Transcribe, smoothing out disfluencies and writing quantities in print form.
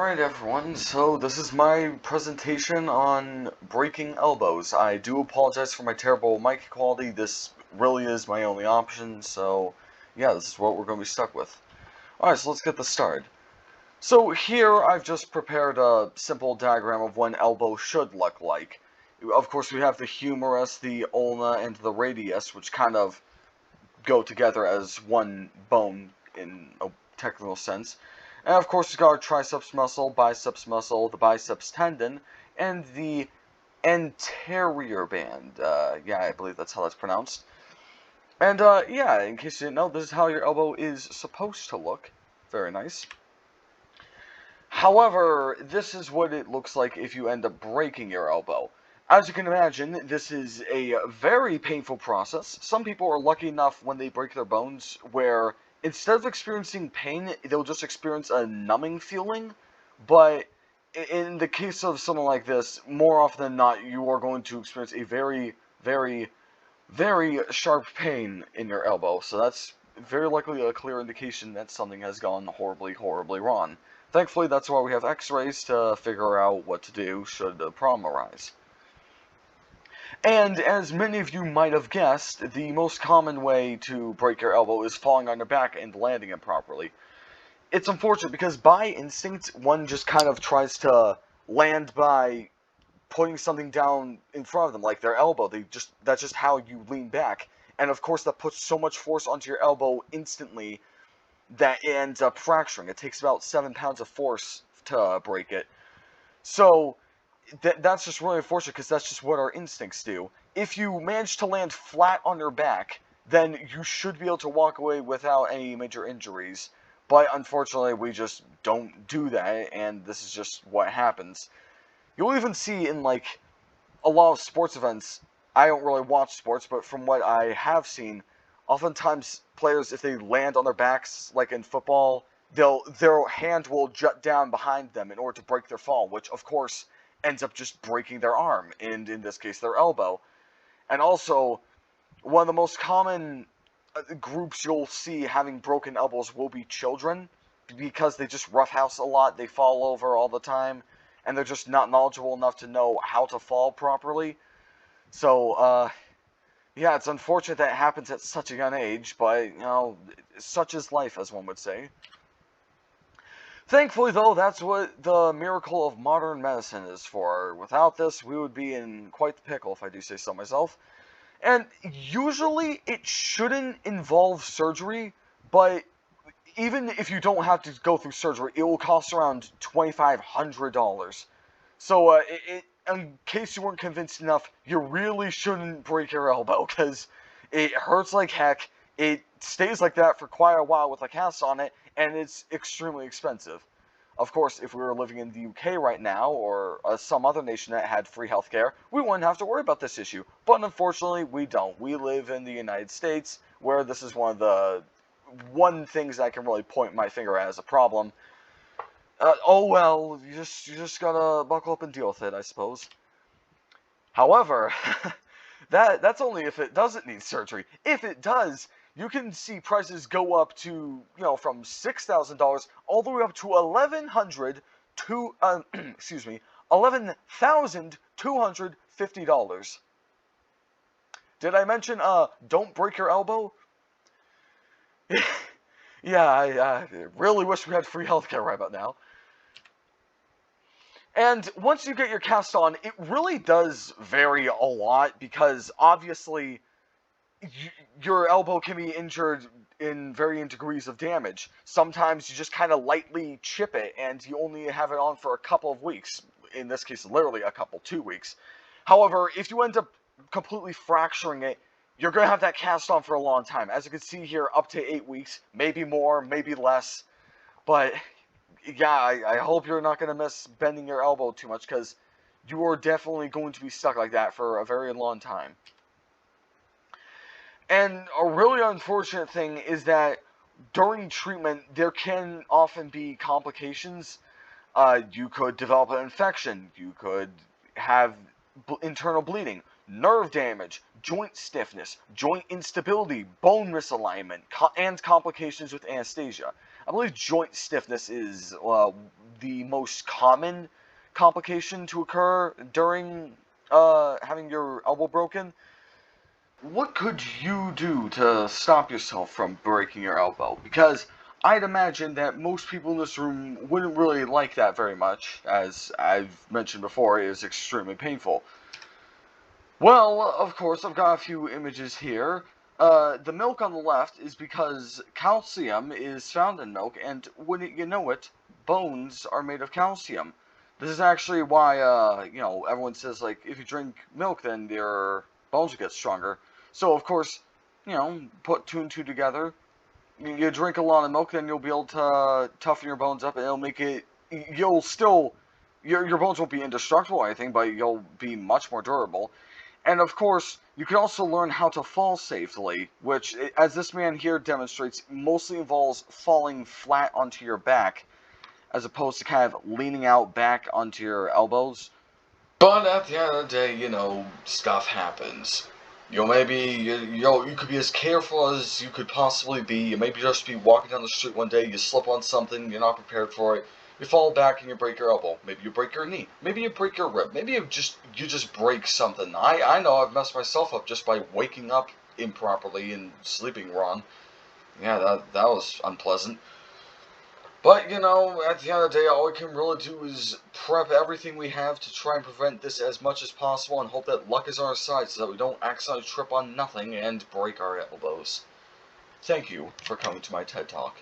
Alright everyone, so this is my presentation on breaking elbows. I do apologize for my terrible mic quality. This really is my only option, so yeah, this is what we're going to be stuck with. Alright, so let's get this started. So here I've just prepared a simple diagram of what an elbow should look like. Of course we have the humerus, the ulna, and the radius, which kind of go together as one bone in a technical sense. And of course, we've got our triceps muscle, biceps muscle, the biceps tendon, and the anterior band. Yeah, I believe that's how that's pronounced. And yeah, in case you didn't know, this is how your elbow is supposed to look. Very nice. However, this is what it looks like if you end up breaking your elbow. As you can imagine, this is a very painful process. Some people are lucky enough when they break their bones where instead of experiencing pain, they'll just experience a numbing feeling. But in the case of someone like this, more often than not, you are going to experience a very, very, very sharp pain in your elbow. So that's very likely a clear indication that something has gone horribly, horribly wrong. Thankfully, that's why we have x-rays to figure out what to do should a problem arise. And as many of you might have guessed, the most common way to break your elbow is falling on your back and landing improperly. It's unfortunate because by instinct, one just kind of tries to land by putting something down in front of them, like their elbow. That's just how you lean back. And of course, that puts so much force onto your elbow instantly that it ends up fracturing. It takes about 7 pounds of force to break it. So that's just really unfortunate because that's just what our instincts do. If you manage to land flat on your back, then you should be able to walk away without any major injuries. But unfortunately, we just don't do that, and this is just what happens. You'll even see in, like, a lot of sports events, I don't really watch sports, but from what I have seen, oftentimes players, if they land on their backs, like in football, their hand will jut down behind them in order to break their fall, which, of course, ends up just breaking their arm, and in this case, their elbow. And also, one of the most common groups you'll see having broken elbows will be children, because they just roughhouse a lot, they fall over all the time, and they're just not knowledgeable enough to know how to fall properly. So, yeah, it's unfortunate that it happens at such a young age, but, you know, such is life, as one would say. Thankfully, though, that's what the miracle of modern medicine is for. Without this, we would be in quite the pickle, if I do say so myself. And usually, it shouldn't involve surgery, but even if you don't have to go through surgery, it will cost around $2,500. So, in case you weren't convinced enough, you really shouldn't break your elbow, because it hurts like heck, it stays like that for quite a while with a cast on it, and it's extremely expensive. Of course, if we were living in the UK right now, or some other nation that had free healthcare, we wouldn't have to worry about this issue. But unfortunately, we don't. We live in the United States, where this is one of the things I can really point my finger at as a problem. Oh well, you just gotta buckle up and deal with it, I suppose. However, that's only if it doesn't need surgery. If it does, you can see prices go up to, you know, from $6,000 all the way up to $11,250. Did I mention, don't break your elbow? Yeah, I really wish we had free healthcare right about now. And once you get your cast on, it really does vary a lot, because obviously your elbow can be injured in varying degrees of damage. Sometimes you just kind of lightly chip it, and you only have it on for a couple of weeks. In this case, literally 2 weeks. However, if you end up completely fracturing it, you're going to have that cast on for a long time. As you can see here, up to 8 weeks, maybe more, maybe less. But yeah, I hope you're not going to miss bending your elbow too much, because you are definitely going to be stuck like that for a very long time. And a really unfortunate thing is that during treatment, there can often be complications. You could develop an infection, you could have internal bleeding, nerve damage, joint stiffness, joint instability, bone misalignment, and complications with anesthesia. I believe joint stiffness is the most common complication to occur during having your elbow broken. What could you do to stop yourself from breaking your elbow? Because I'd imagine that most people in this room wouldn't really like that very much, as I've mentioned before, it is extremely painful. Well, of course, I've got a few images here. The milk on the left is because calcium is found in milk, and wouldn't you know it, bones are made of calcium. This is actually why, everyone says, like, if you drink milk, then your bones will get stronger. So, of course, put two and two together. You drink a lot of milk, then you'll be able to toughen your bones up, and it'll make it, you'll still, your bones won't be indestructible or anything, but you'll be much more durable. And of course, you can also learn how to fall safely, which, as this man here demonstrates, mostly involves falling flat onto your back, as opposed to kind of leaning out back onto your elbows. But at the end of the day, stuff happens. Maybe, you could be as careful as you could possibly be. You maybe just be walking down the street one day, you slip on something, you're not prepared for it. You fall back and you break your elbow. Maybe you break your knee. Maybe you break your rib. Maybe you just break something. I know I've messed myself up just by waking up improperly and sleeping wrong. Yeah, that was unpleasant. But, at the end of the day, all we can really do is prep everything we have to try and prevent this as much as possible and hope that luck is on our side so that we don't accidentally trip on nothing and break our elbows. Thank you for coming to my TED Talk.